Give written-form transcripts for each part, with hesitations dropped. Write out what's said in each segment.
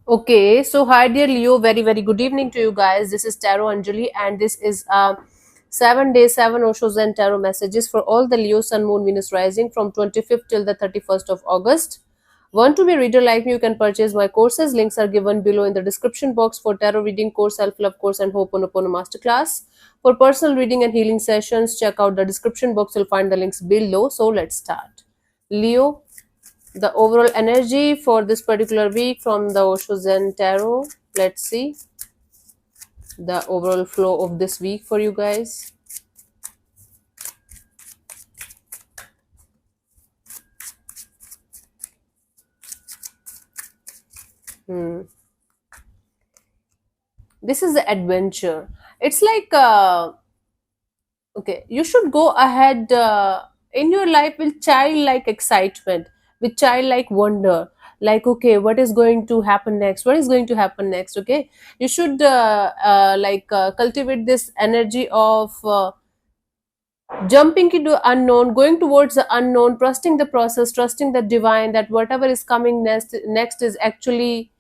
Okay, so hi dear Leo, very good evening to you guys. This is Tarot Anjali, and this is 7 days, 7 Oshos and Tarot messages for all the Leo Sun Moon Venus rising from 25th till the 31st of August. Want to be a reader like me? You can purchase my courses. Links are given below in the description box for tarot reading course, self love course, and Ho'oponopono masterclass. For personal reading and healing sessions, check out the description box. You'll find the links below. So let's start. Leo, the overall energy for this particular week from the Osho Zen Tarot. Let's see the overall flow of this week for you guys. Hmm. This is the adventure. It's like, okay, you should go ahead in your life with childlike excitement, with childlike wonder. Like, okay, what is going to happen next? What is going to happen next? Okay, you should cultivate this energy of jumping into unknown, going towards the unknown, trusting the process, trusting the divine, that whatever is coming next is actually,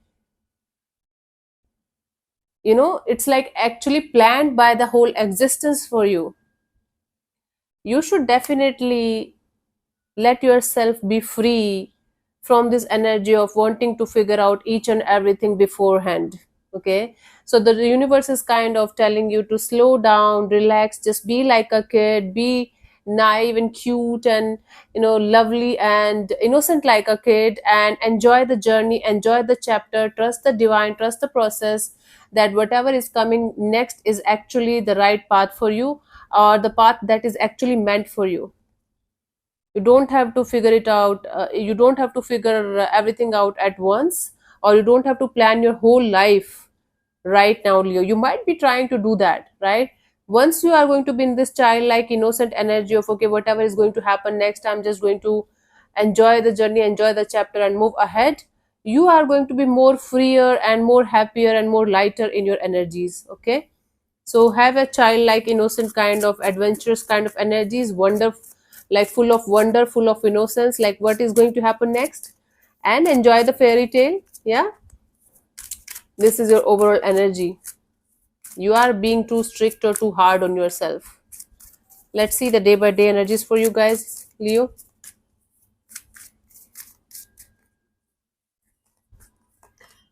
it's like actually planned by the whole existence for you. You should definitely let yourself be free from this energy of wanting to figure out each and everything beforehand. Okay, so the universe is kind of telling you to slow down, relax, just be like a kid, be naive and cute and lovely and innocent like a kid, and enjoy the journey, enjoy the chapter, trust the divine, trust the process, that whatever is coming next is actually the right path for you, or the path that is actually meant for you. You don't have to figure it out, you don't have to figure everything out at once, or you don't have to plan your whole life right now, Leo. You might be trying to do that, right? Once you are going to be in this childlike innocent energy of, okay, whatever is going to happen next, I'm just going to enjoy the journey, enjoy the chapter, and move ahead. You are going to be more freer and more happier and more lighter in your energies. Okay, so have a childlike innocent kind of adventurous kind of energies, wonder, like full of wonder, full of innocence, like what is going to happen next, and enjoy the fairy tale. Yeah, this is your overall energy. You are being too strict or too hard on yourself. Let's see the day by day energies for you guys, Leo.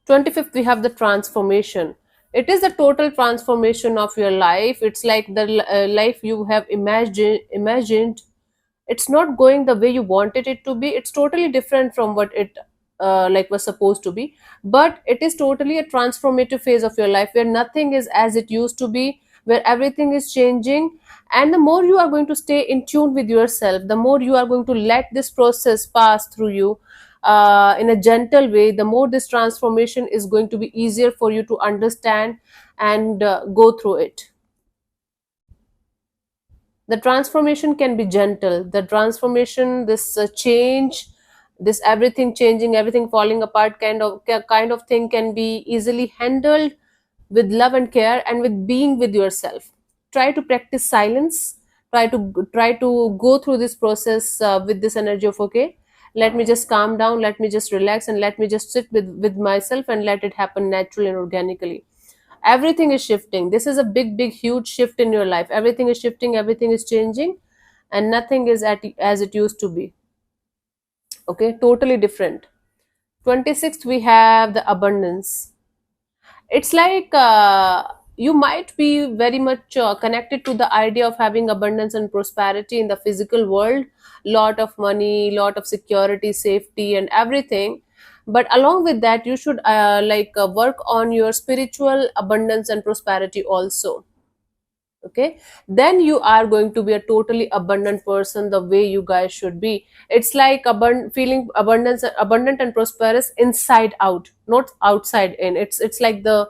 25th, we have the transformation. It is the total transformation of your life. It's like the life you have imagined. It's not going the way you wanted it to be. It's totally different from what it like was supposed to be. But it is totally a transformative phase of your life where nothing is as it used to be, where everything is changing. And the more you are going to stay in tune with yourself, the more you are going to let this process pass through you in a gentle way, the more this transformation is going to be easier for you to understand and go through it. The transformation can be gentle. The transformation, this change, this everything changing, everything falling apart kind of thing can be easily handled with love and care and with being with yourself. Try to practice silence. Try to go through this process with this energy of, okay, let me just calm down, let me just relax, and let me just sit with myself and let it happen naturally and organically. Everything is shifting. This is a big huge shift in your life. Everything is shifting, everything is changing, and nothing is as it used to be. Okay, totally different. 26th, we have the abundance. It's like you might be very much connected to the idea of having abundance and prosperity in the physical world, lot of money, lot of security, safety, and everything. But along with that, you should work on your spiritual abundance and prosperity also. Okay, then you are going to be a totally abundant person, the way you guys should be. It's like feeling abundance, abundant and prosperous inside out, not outside in. It's like the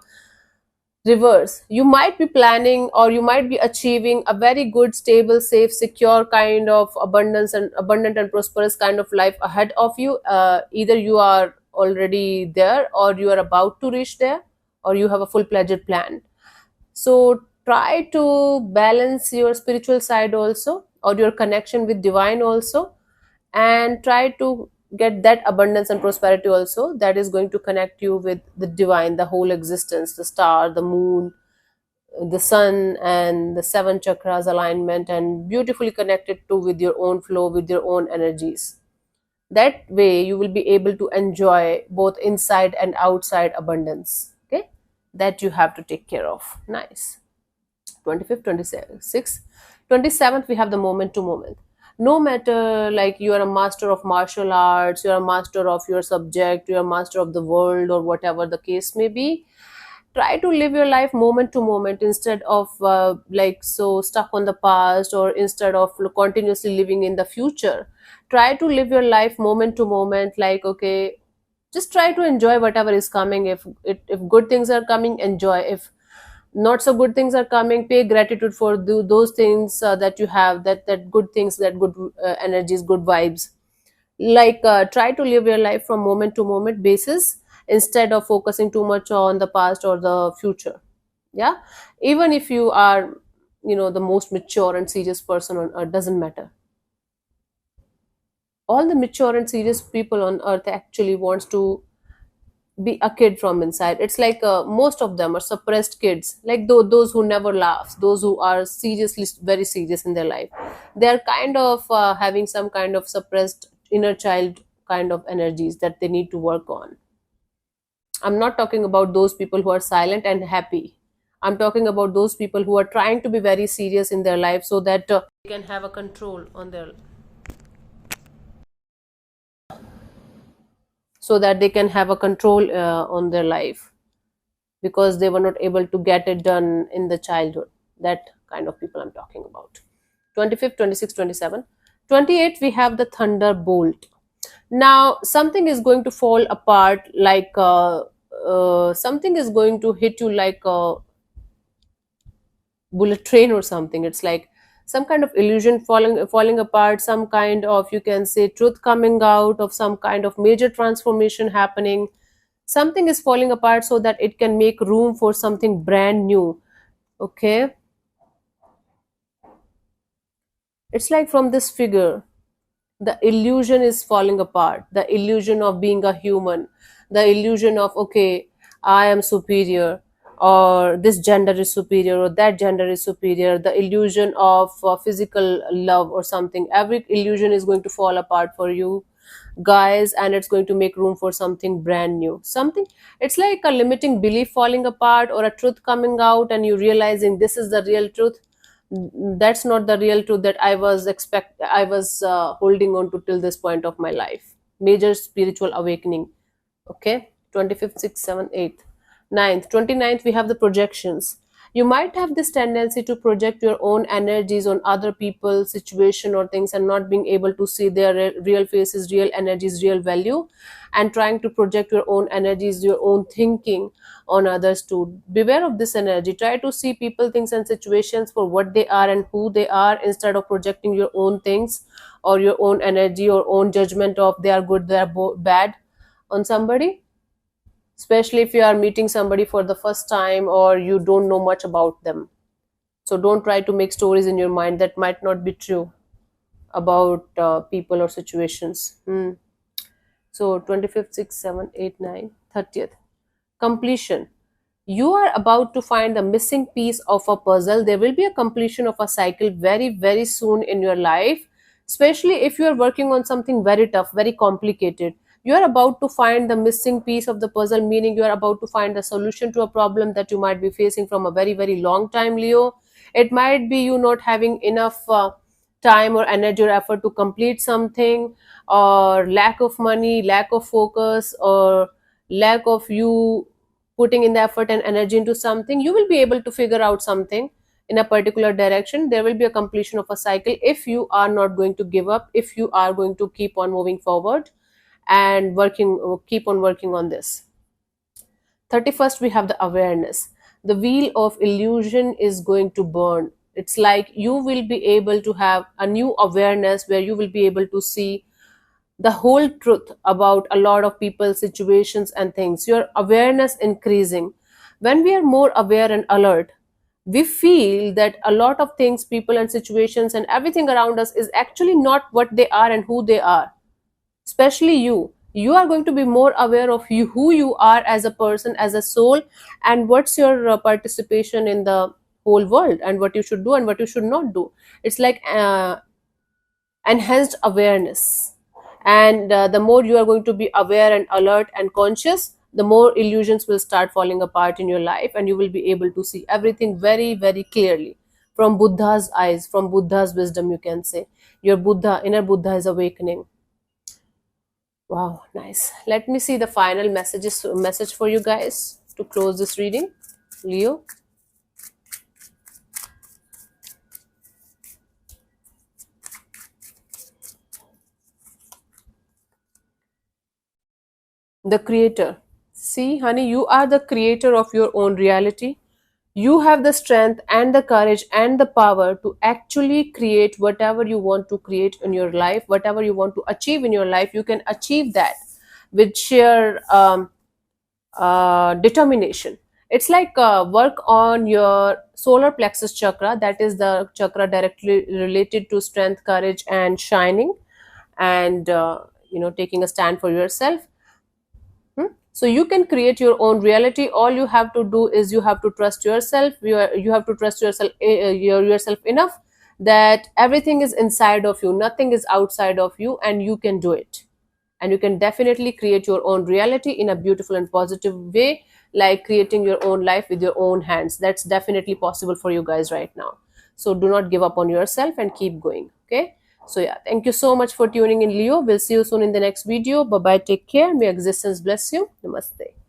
reverse. You might be planning, or you might be achieving a very good, stable, safe, secure kind of abundance and abundant and prosperous kind of life ahead of you. Either you are already there, or you are about to reach there, or you have a full-fledged plan. So try to balance your spiritual side also, or your connection with divine also, and try to get that abundance and prosperity also, that is going to connect you with the divine, the whole existence, the star, the moon, the sun, and the seven chakras alignment, and beautifully connected to with your own flow, with your own energies. That way you will be able to enjoy both inside and outside abundance. Okay, that you have to take care of. Nice. 25th, 26th, 27th, we have the moment to moment. No matter, like, you are a master of martial arts, you are a master of your subject, you are a master of the world, or whatever the case may be, try to live your life moment to moment, instead of like so stuck on the past, or instead of continuously living in the future. Try to live your life moment to moment, like, okay, just try to enjoy whatever is coming. If good things are coming, enjoy. If not so good things are coming, pay gratitude for those things that you have, that good things, that good energies, good vibes. Like, try to live your life from moment to moment basis, instead of focusing too much on the past or the future. Yeah, even if you are, the most mature and serious person on earth, doesn't matter. All the mature and serious people on earth actually wants to be a kid from inside. It's like, most of them are suppressed kids, like those who never laughs, those who are seriously very serious in their life. They are kind of having some kind of suppressed inner child kind of energies that they need to work on. I'm not talking about those people who are silent and happy. I'm talking about those people who are trying to be very serious in their life, so that they can have a control on their, so that they can have a control on their life, because they were not able to get it done in the childhood. That kind of people I'm talking about. 25th, 26th, 27th. 28th, we have the thunderbolt. Now something is going to fall apart, like, something is going to hit you like a bullet train or something. It's like some kind of illusion falling apart, some kind of, you can say, truth coming out of, some kind of major transformation happening. Something is falling apart so that it can make room for something brand new. Okay, it's like, from this figure, the illusion is falling apart, the illusion of being a human, the illusion of, okay, I am superior, or this gender is superior, or that gender is superior, the illusion of physical love or something. Every illusion is going to fall apart for you guys, and it's going to make room for something brand new. Something, it's like a limiting belief falling apart, or a truth coming out, and you realizing this is the real truth. That's not the real truth that I was holding on to till this point of my life. Major spiritual awakening. Okay, 25th, 6th, 7th, 8th, 9th, 29th, we have the projections. You might have this tendency to project your own energies on other people, situation, or things, and not being able to see their real faces, real energies, real value, and trying to project your own energies, your own thinking on others too. Beware of this energy. Try to see people, things, and situations for what they are and who they are, instead of projecting your own things, or your own energy, or own judgment of they are good, they are bad on somebody. Especially if you are meeting somebody for the first time, or you don't know much about them. So don't try to make stories in your mind that might not be true about people or situations. So 25th, 6th, 7th, 8th, 9th, 30th. Completion. You are about to find the missing piece of a puzzle. There will be a completion of a cycle very, very soon in your life, especially if you are working on something very tough, very complicated. You are about to find the missing piece of the puzzle, meaning you are about to find the solution to a problem that you might be facing from a very, very long time, Leo. It might be you not having enough time or energy or effort to complete something, or lack of money, lack of focus, or lack of you putting in the effort and energy into something. You will be able to figure out something in a particular direction. There will be a completion of a cycle if you are not going to give up, if you are going to keep on moving forward and keep on working on this. 31st, we have the awareness. The wheel of illusion is going to burn. It's like you will be able to have a new awareness, where you will be able to see the whole truth about a lot of people, situations, and things. Your awareness increasing. When we are more aware and alert, we feel that a lot of things, people, and situations, and everything around us is actually not what they are and who they are. especially you are going to be more aware of you, who you are as a person, as a soul, and what's your participation in the whole world, and what you should do and what you should not do. It's like enhanced awareness. And the more you are going to be aware and alert and conscious, the more illusions will start falling apart in your life, and you will be able to see everything very, very clearly from Buddha's eyes, from Buddha's wisdom, you can say. Your Buddha, inner Buddha is awakening. Wow, nice. Let me see the final message for you guys to close this reading. Leo. The creator. See, honey, you are the creator of your own reality. You have the strength and the courage and the power to actually create whatever you want to create in your life, whatever you want to achieve in your life. You can achieve that with sheer determination. It's like work on your solar plexus chakra, that is the chakra directly related to strength, courage, and shining, and taking a stand for yourself. So you can create your own reality. All you have to do is you have to trust yourself. You have to trust yourself, yourself enough that everything is inside of you, nothing is outside of you, and you can do it. And you can definitely create your own reality in a beautiful and positive way, like creating your own life with your own hands. That's definitely possible for you guys right now. So do not give up on yourself and keep going. Okay. So yeah, thank you so much for tuning in, Leo. We'll see you soon in the next video. Bye bye, take care, may existence bless you. Namaste.